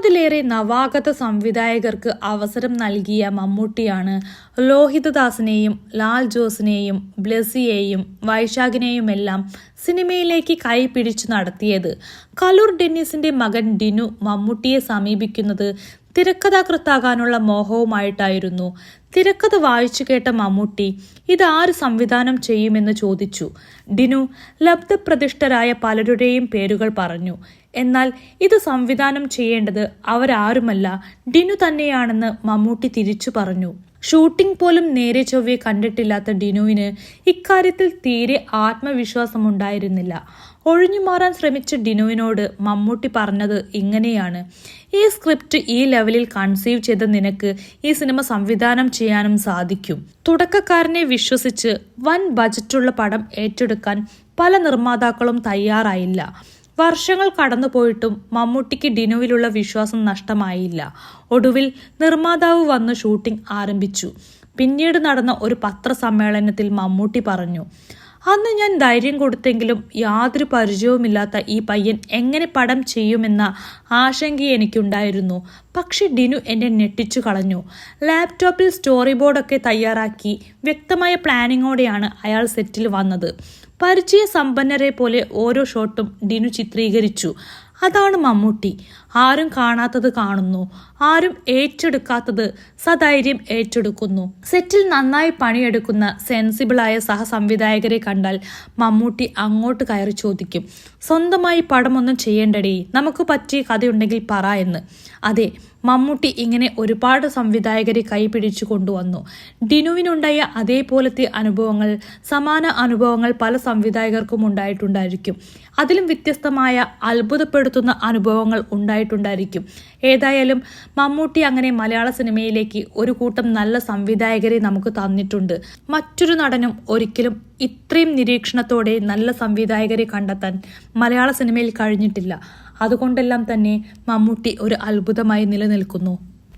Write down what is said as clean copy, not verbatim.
അൻപതിലേറെ നവാഗത സംവിധായകർക്ക് അവസരം നൽകിയ മമ്മൂട്ടിയാണ് ലോഹിതദാസിനെയും ലാൽ ജോസിനെയും ബ്ലെസിയെയും വൈശാഖിനെയുമെല്ലാം സിനിമയിലേക്ക് കൈപിടിച്ചു നടത്തിയത്. കലൂർ ഡെന്നീസിന്റെ മകൻ ഡിനു മമ്മൂട്ടിയെ സമീപിക്കുന്നത് തിരക്കഥാകൃത്താകാനുള്ള മോഹവുമായിട്ടായിരുന്നു. തിരക്കഥ വായിച്ചു കേട്ട മമ്മൂട്ടി ഇത് ആര് സംവിധാനം ചെയ്യുമെന്ന് ചോദിച്ചു. ഡിനു ലബ്ധപ്രതിഷ്ഠരായ പലരുടെയും പേരുകൾ പറഞ്ഞു. എന്നാൽ ഇത് സംവിധാനം ചെയ്യേണ്ടത് അവരാരുമല്ല, ഡിനു തന്നെയാണെന്ന് മമ്മൂട്ടി തിരിച്ചു പറഞ്ഞു. ഷൂട്ടിംഗ് പോലും നേരെ ചൊവ്വെ കണ്ടിട്ടില്ലാത്ത ഡിനുവിന് ഇക്കാര്യത്തിൽ തീരെ ആത്മവിശ്വാസമുണ്ടായിരുന്നില്ല. ഒഴിഞ്ഞുമാറാൻ ശ്രമിച്ച ഡിനുവിനോട് മമ്മൂട്ടി പറഞ്ഞത് ഇങ്ങനെയാണ്: ഈ സ്ക്രിപ്റ്റ് ഈ ലെവലിൽ കൺസീവ് ചെയ്ത നിനക്ക് ഈ സിനിമ സംവിധാനം ചെയ്യാനും സാധിക്കും. തുടക്കക്കാരനെ വിശ്വസിച്ച് വൻ ബജറ്റുള്ള പടം ഏറ്റെടുക്കാൻ പല നിർമ്മാതാക്കളും തയ്യാറായില്ല. വർഷങ്ങൾ കടന്നുപോയിട്ടും മമ്മൂട്ടിക്ക് ഡിനുവിലുള്ള വിശ്വാസം നഷ്ടമായില്ല. ഒടുവിൽ നിർമ്മാതാവ് വന്ന് ഷൂട്ടിംഗ് ആരംഭിച്ചു. പിന്നീട് നടന്ന ഒരു പത്രസമ്മേളനത്തിൽ മമ്മൂട്ടി പറഞ്ഞു, അന്ന് ഞാൻ ധൈര്യം കൊടുത്തെങ്കിലും യാതൊരു പരിചയവുമില്ലാത്ത ഈ പയ്യൻ എങ്ങനെ പടം ചെയ്യുമെന്ന ആശങ്ക എനിക്കുണ്ടായിരുന്നു. പക്ഷെ ഡിനു എന്നെ ഞെട്ടിച്ചു കളഞ്ഞു. ലാപ്ടോപ്പിൽ സ്റ്റോറി ബോർഡൊക്കെ തയ്യാറാക്കി വ്യക്തമായ പ്ലാനിങ്ങോടെയാണ് അയാൾ സെറ്റിൽ വന്നത്. പരിചയ സമ്പന്നരെ പോലെ ഓരോ ഷോട്ടും ഡിനു ചിത്രീകരിച്ചു. അതാണ് മമ്മൂട്ടി. ആരും കാണാത്തത് കാണുന്നു, ആരും ഏറ്റെടുക്കാത്തത് സധൈര്യം ഏറ്റെടുക്കുന്നു. സെറ്റിൽ നന്നായി പണിയെടുക്കുന്ന സെൻസിബിളായ സഹസംവിധായകരെ കണ്ടാൽ മമ്മൂട്ടി അങ്ങോട്ട് കയറി ചോദിക്കും, സ്വന്തമായി പടമൊന്നും ചെയ്യേണ്ടടേ, നമുക്ക് പറ്റിയ കഥയുണ്ടെങ്കിൽ പറ എന്ന്. അതെ, മമ്മൂട്ടി ഇങ്ങനെ ഒരുപാട് സംവിധായകരെ കൈപിടിച്ചു കൊണ്ടുവന്നു. ഡിനുവിനുണ്ടായ അതേപോലത്തെ അനുഭവങ്ങൾ, സമാന അനുഭവങ്ങൾ പല സംവിധായകർക്കും ഉണ്ടായിട്ടുണ്ടായിരിക്കും. അതിലും വ്യത്യസ്തമായ അത്ഭുതപ്പെടുത്തുന്ന അനുഭവങ്ങൾ ഉണ്ടായിട്ടുണ്ടായിരിക്കും. ഏതായാലും മമ്മൂട്ടി അങ്ങനെ മലയാള സിനിമയിലേക്ക് ഒരു കൂട്ടം നല്ല സംവിധായകരെ നമുക്ക് തന്നിട്ടുണ്ട്. മറ്റൊരു നടനും ഒരിക്കലും ഇത്രയും നിരീക്ഷണത്തോടെ നല്ല സംവിധായകരെ കണ്ടെത്താൻ മലയാള സിനിമയിൽ കഴിഞ്ഞിട്ടില്ല. അതുകൊണ്ടെല്ലാം തന്നെ മമ്മൂട്ടി ഒരു അത്ഭുതമായി നിലനിൽക്കുന്നു.